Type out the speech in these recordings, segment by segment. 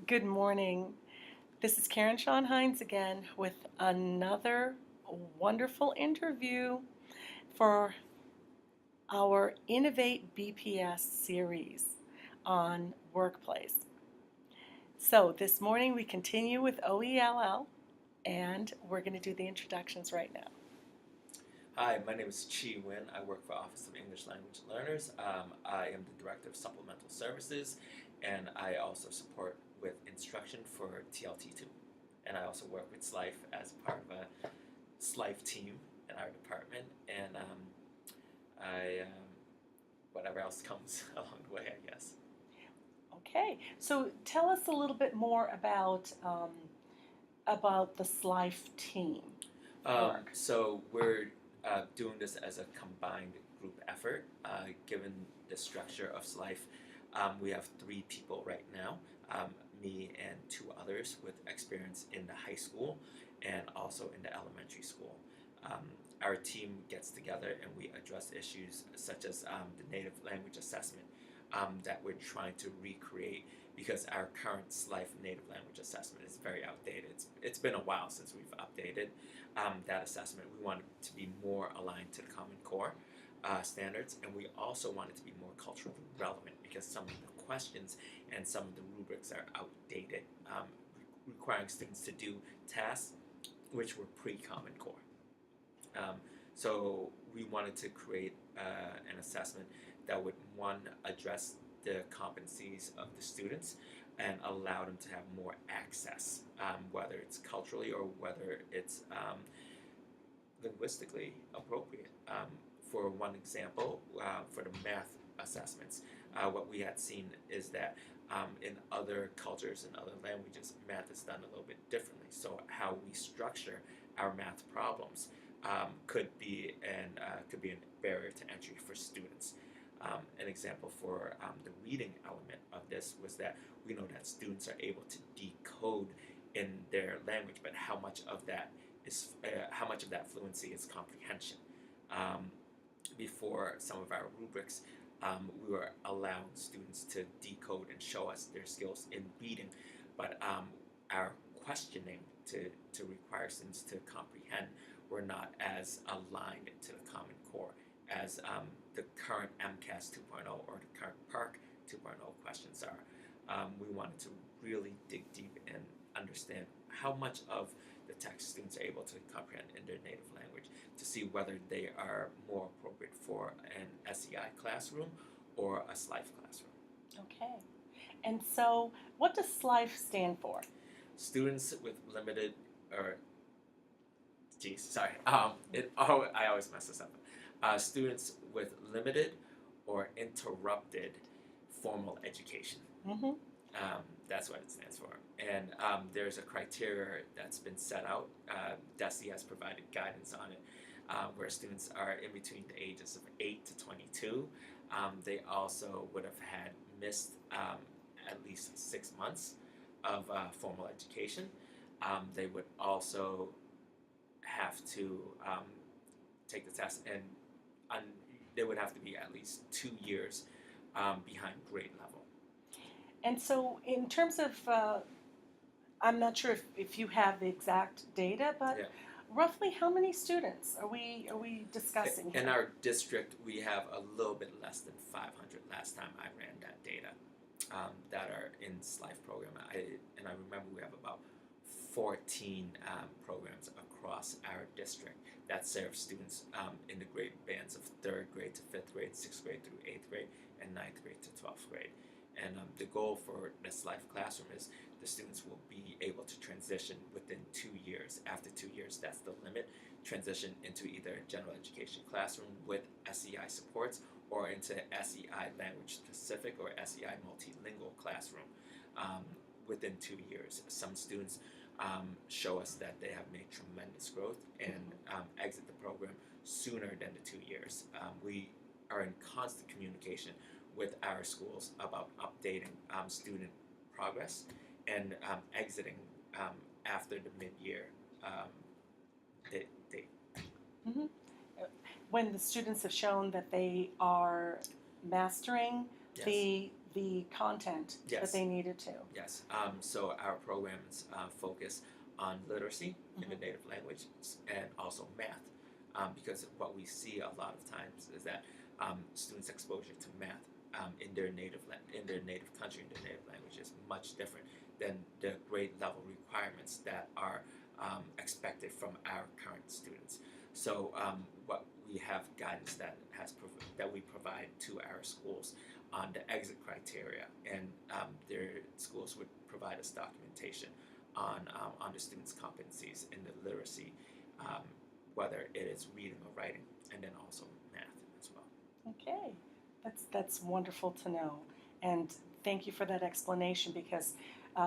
Good morning. This is Karene-Sean Hines again with another wonderful interview for our Innovate BPS series on workplace. So this morning we continue with OELL and we're going to do the introductions right now. Hi, my name is Nguyen. I work for Office of English Language Learners. I am the Director of Supplemental Services, and I also support with instruction for TLT2. And I also work with SLIFE as part of a SLIFE team in our department, and whatever else comes along the way, I guess. Okay, so tell us a little bit more about the SLIFE team work. So we're doing this as a combined group effort. Given the structure of SLIFE, we have 3 people right now, me and 2 others with experience in the high school and also in the elementary school. Our team gets together and we address issues such as the native language assessment that we're trying to recreate because our current SLIFE native language assessment is very outdated. It's been a while since we've updated that assessment. We want it to be more aligned to the Common Core standards, and we also want it to be more culturally relevant because some of the questions and some of the rubrics are outdated, requiring students to do tasks which were pre-Common Core. So we wanted to create an assessment that would, one, address the competencies of the students and allow them to have more access, whether it's culturally or whether it's linguistically appropriate. For one example, for the math assessments, what we had seen is that in other cultures and other languages, math is done a little bit differently. So how we structure our math problems could be a barrier to entry for students. An example for the reading element of this was that we know that students are able to decode in their language, but how much of that fluency is comprehension. Before some of our rubrics, we were allowing students to decode and show us their skills in reading, but our questioning to require students to comprehend were not as aligned to the Common Core as the current MCAS 2.0 or the current PARC 2.0 questions are. We wanted to really dig deep and understand how much of the text students are able to comprehend in their native language to see whether they are more appropriate for an SEI classroom or a SLIFE classroom. Okay, and so what does SLIFE stand for? Students with limited, I always mess this up. Students with limited or interrupted formal education. Mm-hmm. That's what it stands for. And there's a criteria that's been set out. DESE has provided guidance on it, where students are in between the ages of 8 to 22. They also would have had missed at least 6 months of formal education. They would also have to take the test, and they would have to be at least 2 years behind grade level. And so in terms of, I'm not sure if you have the exact data, but Yeah. roughly how many students are we discussing here? In our district, we have a little bit less than 500 last time I ran that data that are in SLIFE program. I remember we have about 14 programs across our district that serve students in the grade bands of 3rd grade to 5th grade, 6th grade through 8th grade, and 9th grade to 12th grade. And the goal for this SLIFE classroom is the students will be able to transition within 2 years. After 2 years, that's the limit, transition into either a general education classroom with SEI supports or into SEI language specific or SEI multilingual classroom within 2 years. Some students show us that they have made tremendous growth and exit the program sooner than the 2 years. We are in constant communication with our schools about updating student progress and exiting after the mid-year date. Mm-hmm. When the students have shown that they are mastering Yes. the content that Yes. they needed to. Yes. So our programs focus on literacy in the Mhm. native language and also math, because what we see a lot of times is that students' exposure to math in their native country, in their native language, is much different than the grade level requirements that are expected from our current students. So what we have guidance that we provide to our schools on the exit criteria, and their schools would provide us documentation on the students' competencies in the literacy, um, whether it is reading or writing, and then also math as well. Okay, that's wonderful to know, and thank you for that explanation because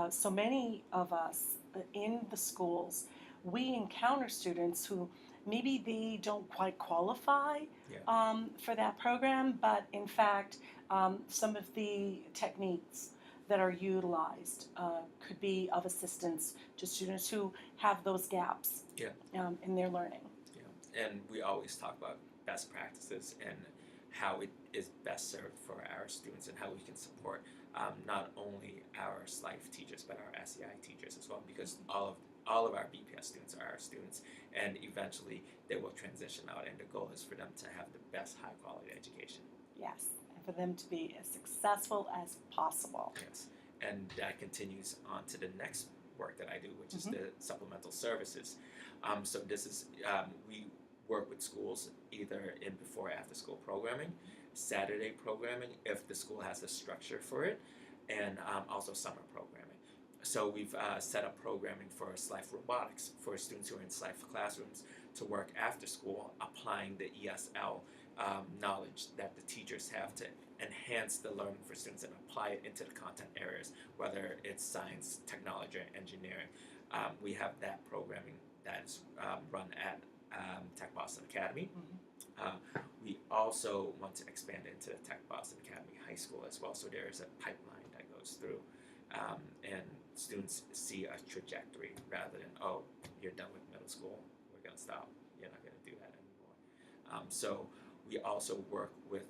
so many of us in the schools, we encounter students who maybe they don't quite qualify Yeah. for that program, but in fact, some of the techniques that are utilized could be of assistance to students who have those gaps Yeah. in their learning. Yeah. And we always talk about best practices and how it is best served for our students and how we can support not only our SLIFE teachers but our SEI teachers as well, because all of our BPS students are our students, and eventually they will transition out, and the goal is for them to have the best high quality education. Yes, and for them to be as successful as possible. Yes, and that continues on to the next work that I do, which is Mhm. the supplemental services. So this is we work with schools either in before or after school programming, Saturday programming if the school has the structure for it, and also summer programming. So we've set up programming for SLIFE robotics for students who are in SLIFE classrooms to work after school, applying the ESL knowledge that the teachers have to enhance the learning for students and apply it into the content areas, whether it's science, technology, or engineering. We have that programming that is run at Tech Boston Academy. Mhm. We also want to expand into Tech Boston Academy High School as well, so there is a pipeline that goes through, and students see a trajectory rather than, oh, you're done with middle school, we're going to stop, you're not going to do that anymore. So we also work with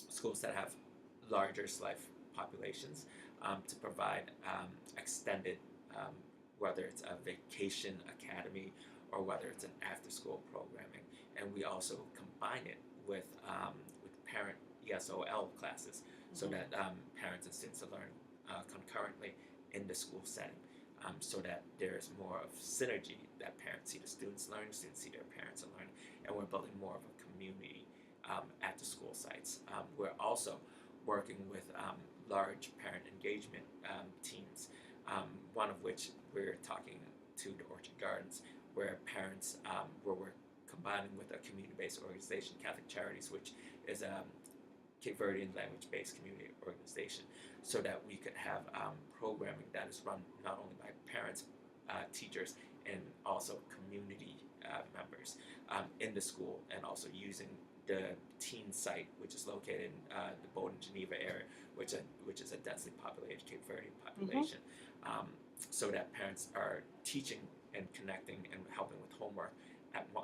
schools that have larger SLIFE populations to provide extended, whether it's a vacation academy or whether it's an after-school programming, and we also combine it with parent ESOL classes so Mhm. that parents and students learn concurrently in the school setting. So that there's more of synergy, that parents see the students learn, students see their parents learn, and we're building more of a community at the school sites. We're also working with large parent engagement teams, one of which we're talking to the Orchard Gardens, where parents, where we're combining with a community-based organization, Catholic Charities, which is a Cape Verdean language-based community organization, so that we could have programming that is run not only by parents, teachers, and also community members in the school, and also using the teen site, which is located in the Bowdoin, Geneva area, which is a densely populated Cape Verdean population, so that parents are teaching and connecting and helping with homework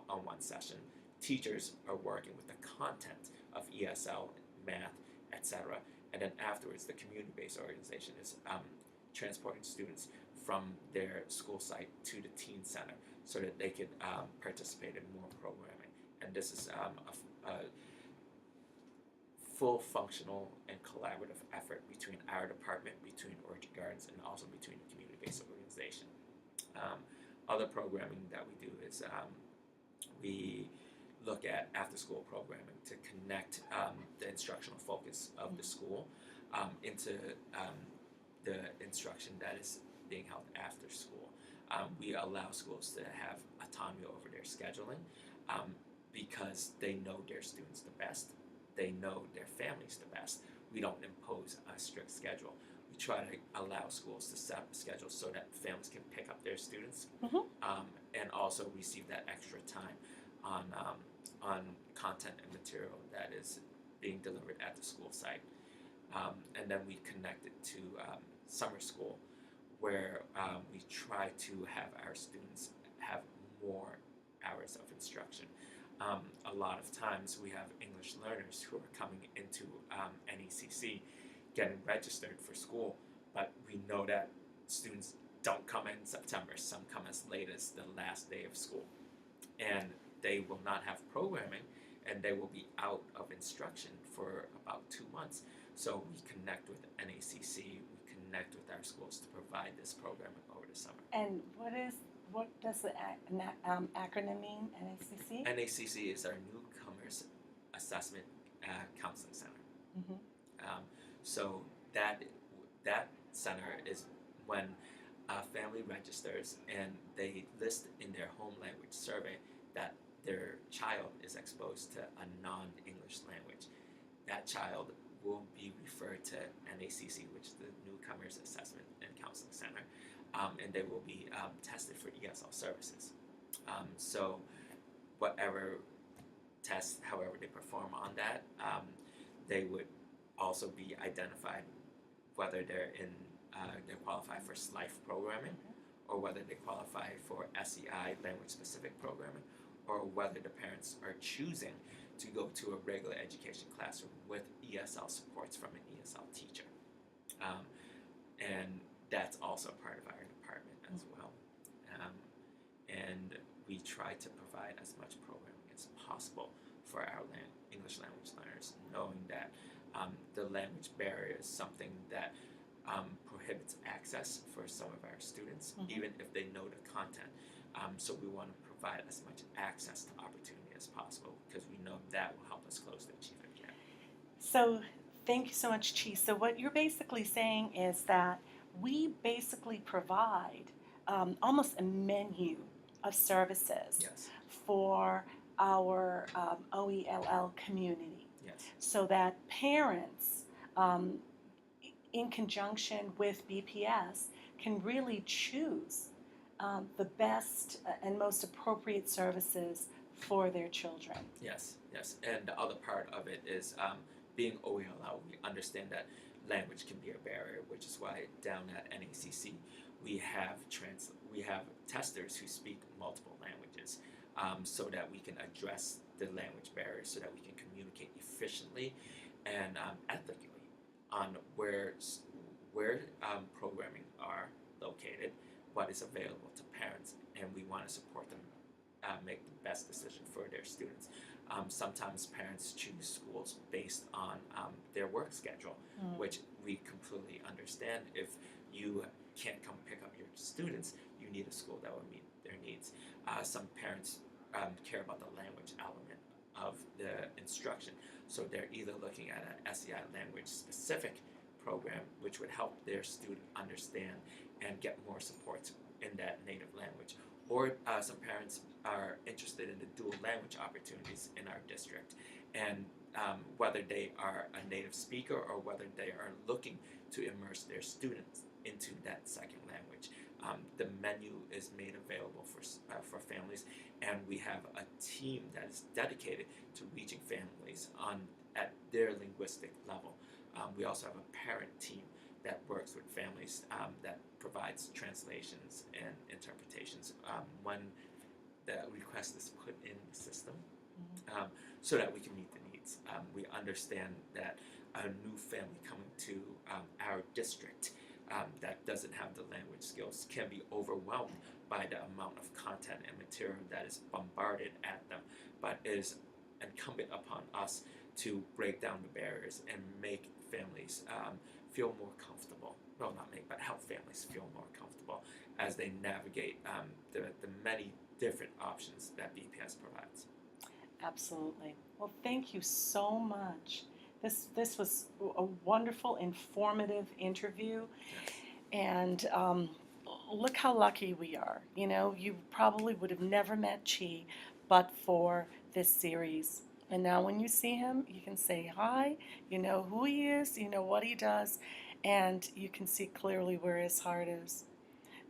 on one session. Teachers are working with the content of ESL, math, etc. And then afterwards, the community-based organization is transporting students from their school site to the teen center so that they could participate in more programming. And this is a full functional and collaborative effort between our department, between Orchard Gardens, and also between the community-based organization. Other programming that we do is we look at after-school programming to connect the instructional focus of the school into the instruction that is being held after school. We allow schools to have autonomy over their scheduling because they know their students the best, they know their families the best. We don't impose a strict schedule. We try to allow schools to set up a schedule so that families can pick up their students Mhm. and also receive that extra time on content and material that is being delivered at the school site. And then we connect it to summer school, where we try to have our students have more hours of instruction. A lot of times we have English learners who are coming into NECC getting registered for school, but we know that students don't come in September. Some come as late as the last day of school, and they will not have programming, and they will be out of instruction for about 2 months. So we connect with NACC, we connect with our schools to provide this programming over the summer. And what does the acronym mean, NACC? NACC is our Newcomers Assessment Counseling Center. Mm-hmm. So that center is when a family registers and they list in their home language survey that their child is exposed to a non-English language. That child will be referred to NACC, which is the Newcomers Assessment and Counseling Center, and they will be tested for ESL services. So whatever test, however they perform on that, they would also be identified whether they're qualified for SLIFE programming, or whether they qualify for SEI, language specific programming, or whether the parents are choosing to go to a regular education classroom with ESL supports from an ESL teacher. And that's also part of our department as well. And we try to provide as much programming as possible for our English language learners, knowing that the language barrier is something that prohibits access for some of our students, even if they know the content. So we want to provide as much access to opportunity as possible, because we know that will help us close the achievement gap. So thank you so much, Chi. So what you're basically saying is that we basically provide almost a menu of services Yes. for our OELL community, Yes. so that parents, in conjunction with BPS, can really choose the best and most appropriate services for their children. Yes, yes. And the other part of it is being OELL, we understand that language can be a barrier, which is why down at NACC we have testers who speak multiple languages, so that we can address the language barrier, so that we can communicate efficiently and ethically on where programming are located, what is available to parents, and we want to support them make the best decision for their students. Sometimes parents choose schools based on their work schedule, which we completely understand. If you can't come pick up your students, you need a school that will meet their needs. Some parents care about the language element of the instruction, so they're either looking at an SEI language specific program, which would help their student understand and get more support in that native language, or some parents are interested in the dual language opportunities in our district, and whether they are a native speaker or whether they are looking to immerse their students into that second language. The menu is made available for families, and we have a team that is dedicated to reaching families at their linguistic level. We also have a parent team that works with families that provides translations and interpretations when the request is put in the system, so that we can meet the needs. We understand that a new family coming to our district that doesn't have the language skills can be overwhelmed by the amount of content and material that is bombarded at them, but it is incumbent upon us to break down the barriers and make families feel more comfortable. Well, not make, but help families feel more comfortable as they navigate the many different options that BPS provides. Absolutely. Well, thank you so much. This was a wonderful, informative interview, Yes. and look how lucky we are. You know, you probably would have never met Chi but for this series. And now when you see him, you can say hi, you know who he is, you know what he does, and you can see clearly where his heart is.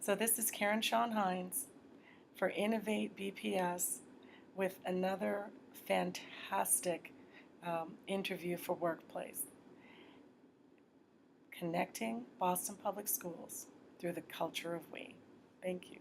So this is Karene-Sean Hines for Innovate BPS with another fantastic interview for Workplace. Connecting Boston Public Schools through the culture of we. Thank you.